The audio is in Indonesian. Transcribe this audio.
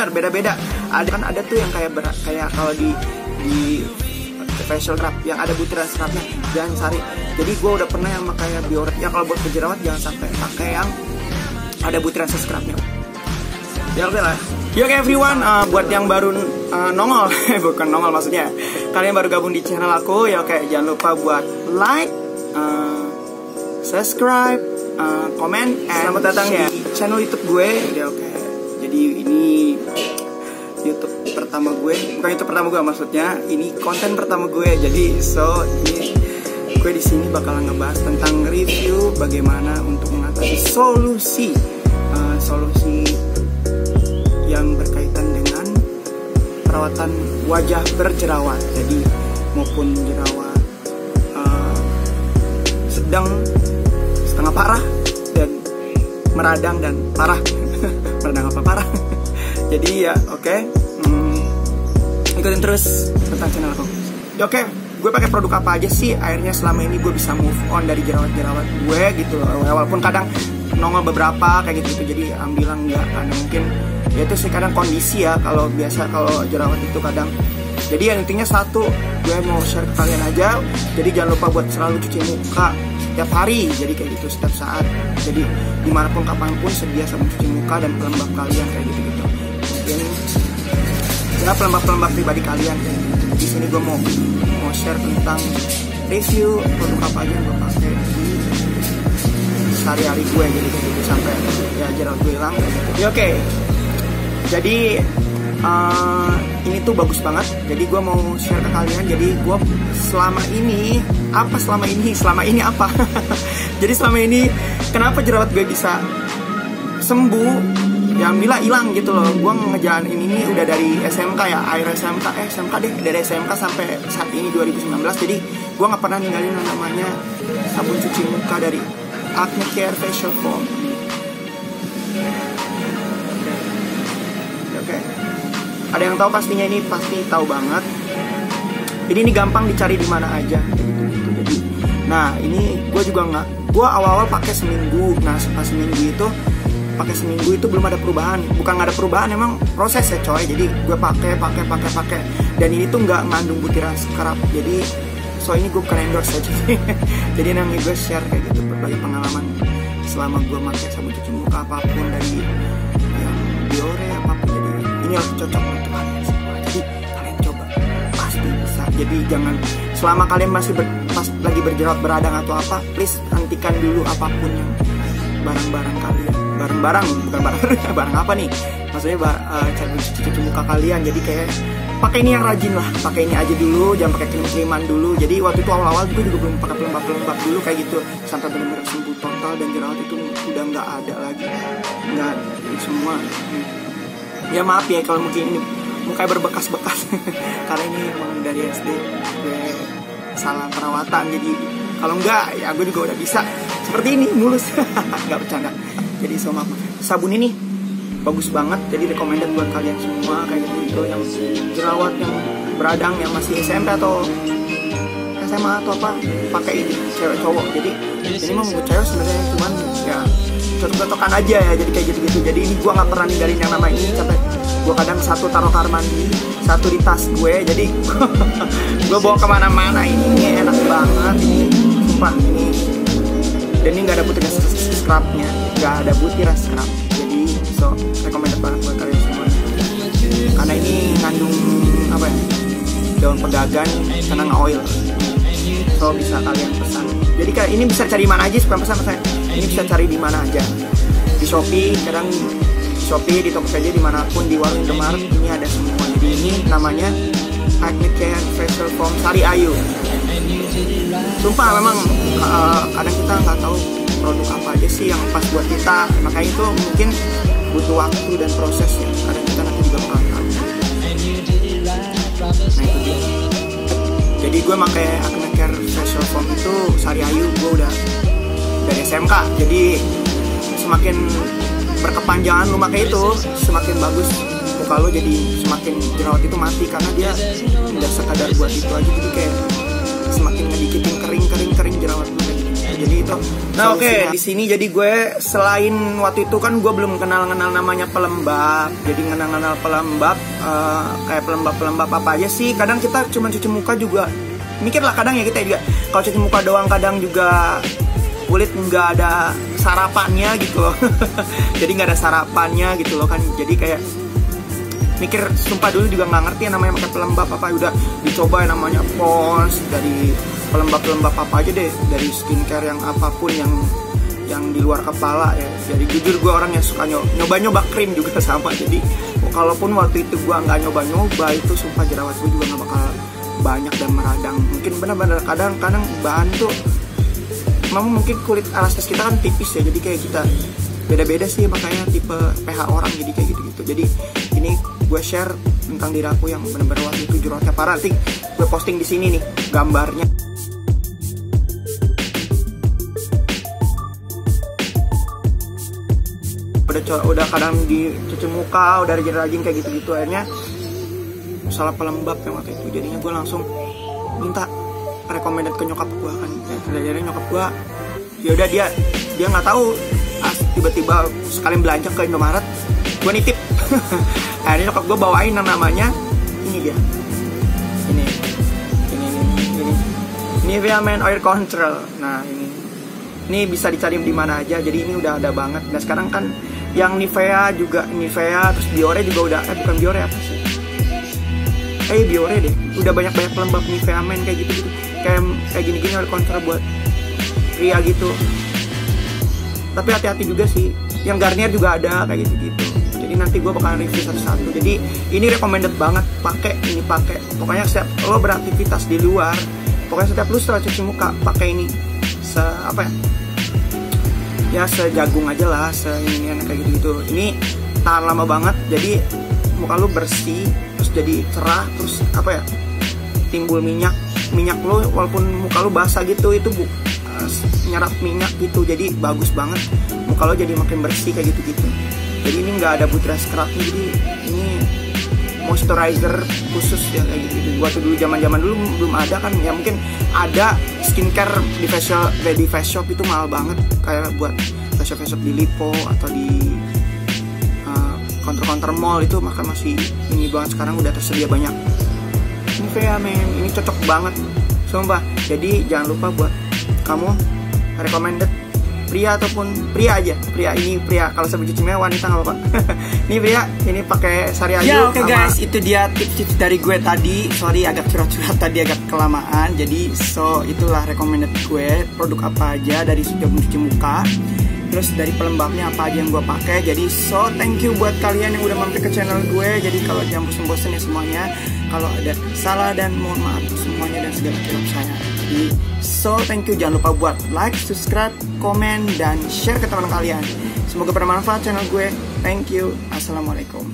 bener beda-beda. Ada kan ada tuh yang kayak kalau di facial scrub yang ada butiran scrubnya, jangan cari. Jadi gue udah pernah yang kayak Bioré ya, kalau buat berjerawat jangan sampai pakai yang ada butiran scrubnya. Ya oke lah. Yo everyone, buat yang baru nongol, bukan nongol maksudnya, kalian baru gabung di channel aku, ya oke, jangan lupa buat like, subscribe, komen, selamat datang ya di channel YouTube gue. Ya oke. Jadi ini YouTube pertama gue, bukan YouTube pertama gue maksudnya, ini konten pertama gue. Jadi ini gue di sini bakalan ngebahas tentang review bagaimana untuk mengatasi solusi yang berkaitan dengan perawatan wajah berjerawat. Jadi maupun jerawat sedang, setengah parah, dan meradang dan parah. Meradang apa parah? Jadi ya oke, ikutin terus tentang channel aku. Ya oke, gue pakai produk apa aja sih akhirnya selama ini gue bisa move on dari jerawat-jerawat gue gitu loh. Walaupun kadang nongol beberapa kayak gitu, jadi bilang enggak, karena mungkin ya itu sih kadang kondisi ya. Kalau biasa kalau jerawat itu kadang, jadi yang intinya satu, gue mau share ke kalian aja. Jadi jangan lupa buat selalu cuci muka setiap hari, jadi kayak gitu setiap saat. Jadi dimanapun kapanpun sedia sabun cuci muka dan pelembab kalian kayak gitu. Mungkin ya pelembab pribadi kalian kayak gitu. Di sini gue mau share tentang review produk apa aja yang gue pakai di sehari-hari gue, jadi kayak gitu sampai ya jerawat gue hilang kayak gitu. Ya oke. Jadi ini tuh bagus banget. Jadi gue mau share ke kalian. Jadi gue selama ini apa? Jadi selama ini kenapa jerawat gue bisa sembuh? Ya alhamdulillah hilang gitu loh. Gue ngejalanin ini udah dari SMK ya, akhir SMK deh, dari SMK sampai saat ini 2019. Jadi gue nggak pernah ninggalin namanya sabun cuci muka dari Acne Care Facial Foam. Oke. Ada yang tahu pastinya, ini pasti tahu banget. Ini gampang dicari di mana aja gitu. Jadi, nah ini gue juga nggak. Gue awal-awal pakai seminggu. Nah pas seminggu itu belum ada perubahan. Bukan nggak ada perubahan, emang proses ya coy. Jadi gue pakai. Dan ini tuh nggak ngandung butiran scrub. Jadi ini gue bukan endorse aja. Jadi nanti gue share kayak gitu berbagai pengalaman selama gue pakai sabun cuci muka apapun dari yang Bioré apapun. Jadi ini harus cocok untuk kalian semua. Jadi kalian coba, pasti bisa. Jadi jangan selama kalian masih pas lagi berjerawat, beradang atau apa, please hentikan dulu apapun yang barang-barang kalian. Barang apa nih? Maksudnya sabun cuci muka kalian. Jadi kayak pakai ini yang rajin lah, pakai ini aja dulu, jangan pakai krim-kriman dulu. Jadi waktu itu awal-awal gue juga belum pakai pelembab dulu kayak gitu, sampai benar-benar sembuh total dan jerawat itu udah nggak ada lagi, nggak ada semua. Ya maaf ya kalau mungkin ini mukanya berbekas-bekas karena ini emang dari SD gue salah perawatan. Jadi kalau enggak ya gue juga udah bisa seperti ini mulus. Nggak bercanda. Jadi maaf. Sabun ini bagus banget, jadi recommended buat kalian semua kayak gitu, yang jerawat, yang beradang, yang masih SMP atau SMA atau apa, pakai ini, cewek cowok. Jadi ini mah buat cewek sebenarnya, cuman ya cocok-cocokan aja ya, jadi kayak gitu-gitu. Jadi ini gue nggak pernah ninggalin yang nama ini, sampai gue kadang satu taruh kamar mandi, satu di tas gue. Jadi gue bawa kemana-mana. Ini enak banget, ini sumpah ini. Dan ini nggak ada butiran scrubnya, nggak ada butiran scrub. Recommended banget buat kalian semua, karena ini ngandung apa ya, daun pegagan, senang oil. So bisa kalian pesan. Jadi kayak ini bisa cari mana aja, bukan pesan saya. Ini bisa cari di mana aja, di Shopee, kadang Shopee, di Tokopedia, dimanapun, di warung Indomaret ini ada semua. Jadi ini namanya Acne Care Facial Foam Sari Ayu. Sumpah memang kadang kita nggak tahu produk apa aja sih yang pas buat kita, makanya itu mungkin butuh waktu dan proses ya. Kadang kita nanti juga bakal tahu. Nah itu dia. Jadi gue pakai Acne Care Facial Foam itu Sari Ayu, gue udah dari SMK. Jadi semakin berkepanjangan lu pakai itu, semakin bagus muka lu, jadi semakin jerawat itu mati, karena dia tidak sekadar buat itu aja. Jadi kayak semakin ngedikitin kering jerawat lu. Jadi Jadi itu. Nah oke, di sini jadi gue selain waktu itu kan gue belum kenal namanya pelembab. Jadi kenal pelembab, kayak pelembab apa aja sih. Kadang kita cuma cuci muka juga. Mikir lah kadang ya kita juga. Kalau cuci muka doang kadang juga kulit nggak ada sarapannya gitu loh. Jadi nggak ada sarapannya gitu loh kan. Jadi kayak mikir, sumpah dulu juga nggak ngerti yang namanya pakai pelembab apa. Udah dicoba yang namanya Pond's, dari pelembab apa aja deh, dari skincare yang apapun yang di luar kepala ya. Jadi jujur gue orang yang suka nyoba krim juga sama. Jadi kalaupun waktu itu gue nggak nyoba itu sumpah jerawat gue juga nggak bakal banyak dan meradang. Mungkin benar-benar kadang-kadang bahan tuh memang mungkin kulit elastis kita kan tipis ya, jadi kayak kita beda-beda sih, makanya tipe pH orang jadi kayak gitu-gitu. Jadi ini gue share tentang diri aku yang benar-benar waktu itu jerawatnya parah. Nanti gue posting di sini nih gambarnya. Udah kadang dicuci muka, udah rajin-rajin kayak gitu-gitu, akhirnya salah pelembab yang waktu itu. Jadinya gue langsung minta recommended ke nyokap gue kan. Jadi nyokap gue yaudah dia nggak tahu, tiba-tiba sekalian belanja ke Indomaret, gue nitip. Akhirnya nyokap gue bawain yang namanya ini dia, ini Nivea Men Oil Control. Nah ini bisa dicari di mana aja. Jadi ini udah ada banget. Dan sekarang kan yang Nivea terus Biore juga udah, bukan Biore apa sih? Biore deh. Udah banyak pelembab Nivea Men kayak gitu. Kayak gini-gini oil control buat pria gitu. Tapi hati-hati juga sih. Yang Garnier juga ada kayak gitu-gitu. Jadi nanti gue bakalan review satu-satu. Jadi ini recommended banget, pakai. Pokoknya setiap lo beraktivitas di luar, pokoknya setiap lo setelah cuci muka pakai ini. Sejagung aja lah, seinian kayak gitu-gitu. Ini tahan lama banget. Jadi muka lo bersih, terus jadi cerah, terus timbul minyak lo, walaupun muka lo basah gitu, itu nyerap minyak gitu. Jadi bagus banget, muka lo jadi makin bersih kayak gitu-gitu. Jadi ini nggak ada butras scrubnya, jadi ini moisturizer khusus ya kayak gitu. Waktu dulu zaman dulu belum ada kan, ya mungkin ada skincare di face shop itu mahal banget, kayak buat face shop di Lipo atau di counter mall itu masih ini banget. Sekarang udah tersedia banyak. Nivea Men ini cocok banget sumpah. Jadi jangan lupa buat kamu recommended pria ataupun pria aja. Ini pria, kalau sampai cuci muka wanita nggak apa-apa. Ini pria, ini pakai Sari Ayu. Ya oke guys, itu dia tips-tips dari gue tadi. Sorry agak curhat tadi, agak kelamaan. Jadi itulah recommended gue, produk apa aja dari sabun cuci muka, terus dari pelembabnya apa aja yang gue pakai. Jadi thank you buat kalian yang udah mampir ke channel gue. Jadi kalau jangan bosan-bosan ya semuanya. Kalau ada salah dan mohon maaf semuanya dan segala kilap saya. Jadi thank you, jangan lupa buat like, subscribe, komen, dan share ke teman kalian. Semoga bermanfaat channel gue. Thank you. Assalamualaikum.